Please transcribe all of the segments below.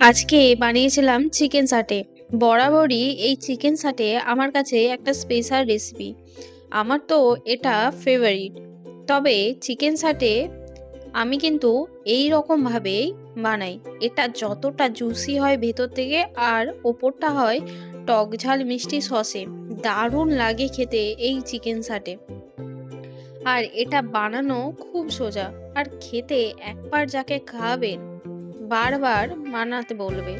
আজকে বানিয়েছিলাম চিকেন সাটে। বরাবরই এই চিকেন সাটে আমার কাছে একটা স্পেশাল রেসিপি। আমার তো এটা ফেভারিট। তবে চিকেন সাটে আমি কিন্তু এই রকমভাবেই বানাই। এটা যতটা জুসি হয় ভেতর থেকে আর ওপরটা হয় টক ঝাল মিষ্টি সসে। দারুণ লাগে খেতে এই চিকেন সাটে। আর এটা বানানো খুব সোজা। আর খেতে একবার যাকে খাওয়াবেন বারবার বানাতে বলবে।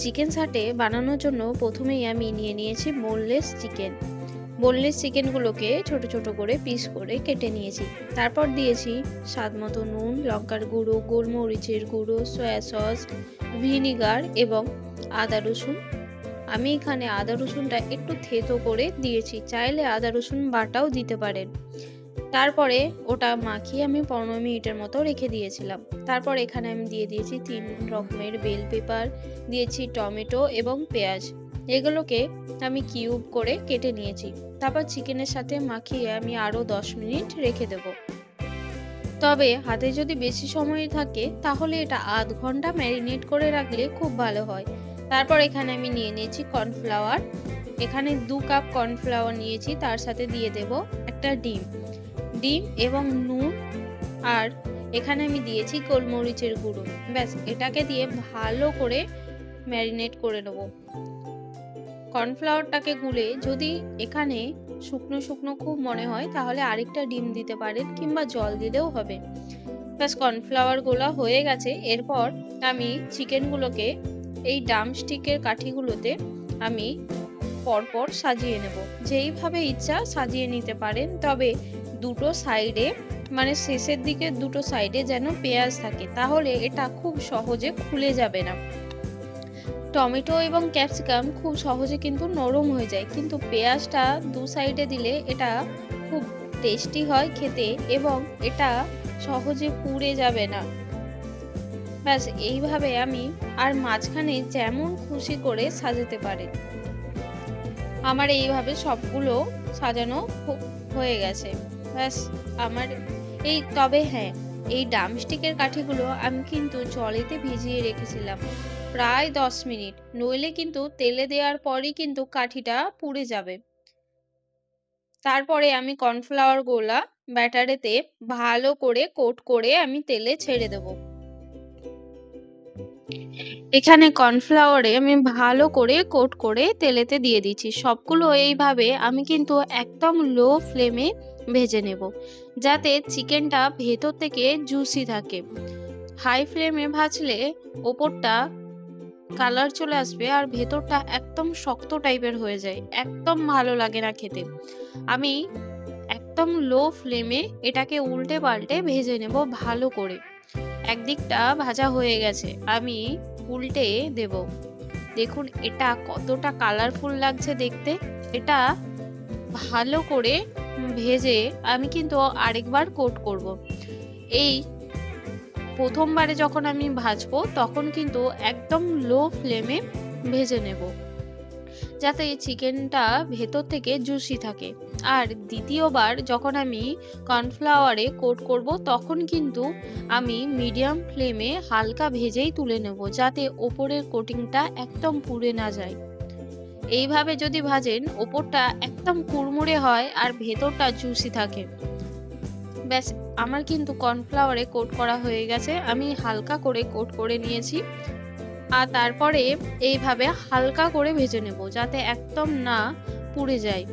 চিকেন সাটে বানানোর জন্য প্রথমেই আমি নিয়ে নিয়েছি বোনলেস চিকেন। বোনলেস চিকেনগুলোকে ছোট ছোট করে পিস করে কেটে নিয়েছি। তারপর দিয়েছি স্বাদ মতো নুন, লঙ্কার গুঁড়ো, গোলমরিচের গুঁড়ো, সয়া সস, ভিনিগার এবং আদা রসুন। আমি এখানে আদা রসুনটা একটু থেতো করে দিয়েছি, চাইলে আদা রসুন বাটাও দিতে পারেন। তারপরে ওটা মাখিয়ে আমি 15 মিনিটের মতো রেখে দিয়েছিলাম। তারপর এখানে আমি দিয়ে দিয়েছি 3 রকমের বেল পেপার, দিয়েছি টমেটো এবং পেঁয়াজ। এগুলোকে আমি কিউব করে কেটে নিয়েছি। তারপর চিকেনের সাথে মাখিয়ে আমি আরও 10 মিনিট রেখে দেব। তবে হাতে যদি বেশি সময় থাকে তাহলে এটা আধ ঘন্টা ম্যারিনেট করে রাখলে খুব ভালো হয়। তারপর এখানে আমি নিয়ে নিয়েছি কর্নফ্লাওয়ার। এখানে 2 কাপ কর্নফ্লাওয়ার নিয়েছি, তার সাথে দিয়ে দেব একটা ডিম। ডিম এবং নুন, আর এখানে আমি দিয়েছি গোলমরিচের গুঁড়ো। ব্যাস, এটাকে দিয়ে ভালো করে ম্যারিনেট করে নেব। কর্নফ্লাওয়ারটাকে গুলে যদি এখানে শুকনো শুকনো খুব মনে হয় তাহলে আরেকটা ডিম দিতে পারেন, কিংবা জল দিলেও হবে। ব্যাস, কর্নফ্লাওয়ার গোলা হয়ে গেছে। এরপর আমি চিকেনগুলোকে এই ড্রামস্টিকের কাঠিগুলোতে আমি পরপর সাজিয়ে নেব। যেইভাবে ইচ্ছা সাজিয়ে নিতে পারেন, তবে দুটো সাইডে, মানে শেষের দিকে দুটো সাইডে যেন পেঁয়াজ থাকে, তাহলে এটা খুব সহজে খুলে যাবে না। টমেটো এবং ক্যাপসিকাম খুব সহজে কিন্তু নরম হয়ে যায়, কিন্তু পেঁয়াজটা দু সাইডে দিলে এটা খুব টেস্টি হয় খেতে, এবং এটা সহজে পুড়ে যাবে না। ব্যাস, এইভাবে আমি আর মাঝখানে যেমন খুশি করে সাজাতে পারেন। আমার এইভাবে সবগুলো সাজানো হয়ে গেছে। ব্যাস, আমার তবে হ্যাঁ, এই ড্রামস্টিকের কাঠিগুলো আমি কিন্তু জলেতে ভিজিয়ে রেখেছিলাম প্রায় 10 মিনিট, নইলে কিন্তু তেলে দেওয়ার পরই কিন্তু কাঠিটা পুড়ে যাবে। তারপরে আমি কর্নফ্লাওয়ার গোলা ব্যাটারেতে ভালো করে কোট করে আমি তেলে ছেড়ে দেবো। এখানে কর্নফ্লাওয়ারে আমি ভালো করে কোট করে তেলেতে দিয়ে দিচ্ছি। সবগুলো এইভাবে আমি কিন্তু একদম লো ফ্লেমে ভেজে নেব, যাতে চিকেনটা ভেতর থেকে জুসি থাকে। হাই ফ্লেমে ভাজলে ওপরটা কালার চলে আসবে আর ভেতরটা একদম শক্ত টাইপের হয়ে যায়, একদম ভালো লাগে না খেতে। আমি একদম লো ফ্লেমে এটাকে উল্টে পাল্টে ভেজে নেব ভালো করে। একদিকটা ভাজা হয়ে গেছে, আমি উল্টে দেব। দেখুন এটা কতটা কালারফুল লাগছে দেখতে। এটা ভালো করে ভেজে আমি কিন্তু আরেকবার কোট করব। এই প্রথমবারে যখন আমি ভাজবো তখন কিন্তু একদম লো ফ্লেমে ভেজে নেব, যাতে চিকেনটা ভেতর থেকে জুসি থাকে। আর দ্বিতীয়বার যখন আমি কর্নফ্লাওয়ারে কোট করব তখন কিন্তু আমি মিডিয়াম ফ্লেমে হালকা ভেজেই তুলে নেব, যাতে ওপরের কোটিংটা একদম পুড়ে না যায়। এইভাবে যদি ভাজেন ওপরটা একদম কুড়মুড়ে হয় আর ভেতরটা জুসি থাকে। ব্যাস, আমার কিন্তু কর্নফ্লাওয়ারে কোট করা হয়ে গেছে। আমি হালকা করে কোট করে নিয়েছি, আর তারপরে এইভাবে হালকা করে ভেজে নেব, যাতে একদম না পুড়ে যায়।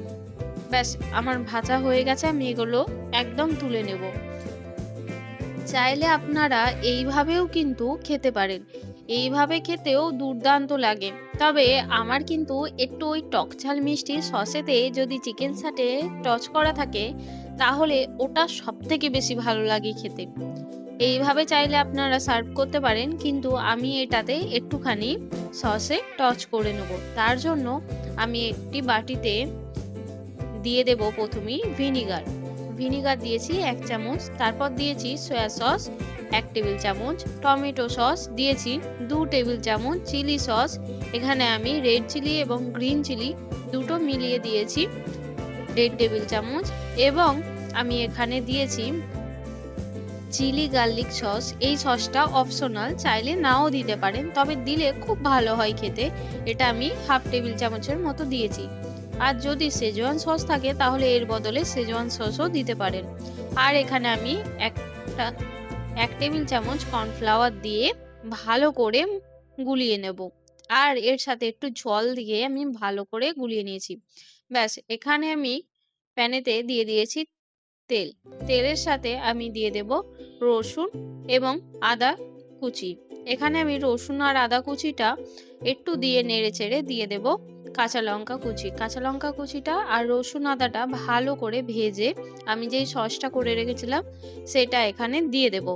ব্যাস, আমার ভাজা হয়ে গেছে, আমি এগুলো একদম তুলে নেব। চাইলে আপনারা এইভাবেও কিন্তু খেতে পারেন, এইভাবে খেতেও দুর্দান্ত লাগে। তবে আমার কিন্তু একটু ওই টক ঝাল মিষ্টি সসেতে যদি চিকেন সাটে টচ করা থাকে, তাহলে ওটা সব থেকে বেশি ভালো লাগে খেতে। এইভাবে চাইলে আপনারা সার্ভ করতে পারেন, কিন্তু আমি এটাতে একটুখানি সসে টচ করে নেব। তার জন্য আমি একটি বাটিতে দিয়ে দেব প্রথমেই ভিনিগার। ভিনিগার দিয়েছি 1 চামচ, তারপর দিয়েছি সয়া সস 1 টেবিল চামচ, টমেটো সস দিয়েছি 2 টেবিল চামচ, চিলি সস এখানে আমি রেড চিলি এবং গ্রিন চিলি দুটো মিলিয়ে দিয়েছি 1.5 টেবিল চামচ, এবং আমি এখানে দিয়েছি চিলি গার্লিক সস। এই সসটা অপশনাল, চাইলে নাও দিতে পারেন, তবে দিলে খুব ভালো হয় খেতে। এটা আমি হাফ টেবিল চামচের মতো দিয়েছি। আর যদি শেজওয়ান সস থাকে তাহলে এর বদলে শেজওয়ান সসও দিতে পারেন। আর এখানে আমি একটা 1 টেবিল চামচ কর্নফ্লাওয়ার দিয়ে ভালো করে গুলিয়ে নেব। আর এর সাথে একটু জল দিয়ে আমি ভালো করে গুলিয়ে নিয়েছি। ব্যাস, এখানে আমি প্যানেতে দিয়ে দিয়েছি তেল। তেলের সাথে আমি দিয়ে দেব রসুন এবং আদা কুচি। এখানে আমি রসুন আর আদা কুচিটা একটু দিয়ে নেড়েচেড়ে দিয়ে দেব কাঁচা লঙ্কা কুচি। কাঁচা লঙ্কা কুচিটা আর রসুন আদাটা ভালো করে ভেজে আমি যেই সসটা করে রেখেছিলাম সেটা এখানে দিয়ে দেব।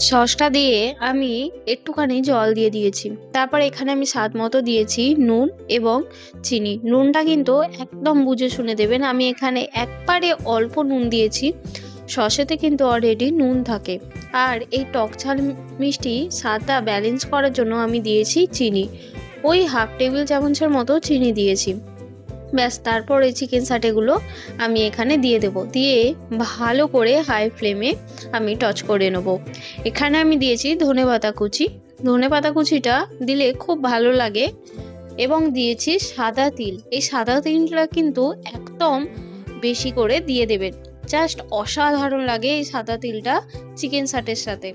সসটা দিয়ে আমি একটুখানি জল দিয়ে দিয়েছি। তারপর এখানে আমি স্বাদ মতো দিয়েছি নুন এবং চিনি। নুনটা কিন্তু একদম বুঝে শুনে দেবেন। আমি এখানে একবারে অল্প নুন দিয়েছি। সসেতে কিন্তু অলরেডি নুন থাকে। আর এই টক ঝাল মিষ্টি স্বাদটা ব্যালেন্স করার জন্য আমি দিয়েছি চিনি। ওই হাফ টেবিল চামচের মতো চিনি দিয়েছি। ব্যাস, তারপর এই চিকেন সাটেগুলো আমি এখানে দিয়ে দেব। দিয়ে ভালো করে হাই ফ্লেমে আমি টচ করে নেব। এখানে আমি দিয়েছি ধনেপাতা কুচি। ধনেপাতা কুচিটা দিলে খুব ভালো লাগে। এবং দিয়েছি সাদা তিল। এই সাদা তিলটা কিন্তু একদম বেশি করে দিয়ে দেবেন। জাস্ট অসাধারণ লাগে এই সাদা তিলটা চিকেন সাটের সাথে।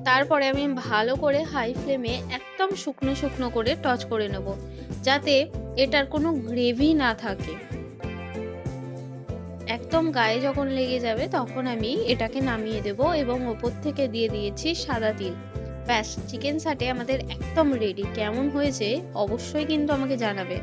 তারপরে আমি ভালো করে হাই ফ্লেমে একদম শুকনো শুকনো করে টচ করে নেব, যাতে এটার কোনো গ্রেভি না থাকে। একদম গায়ে যখন লেগে যাবে তখন আমি এটাকে নামিয়ে দেব এবং ওপর থেকে দিয়ে দিয়েছি সাদা তিল। ব্যাস, চিকেন সাটে আমাদের একদম রেডি। কেমন হয়েছে অবশ্যই কিন্তু আমাকে জানাবে।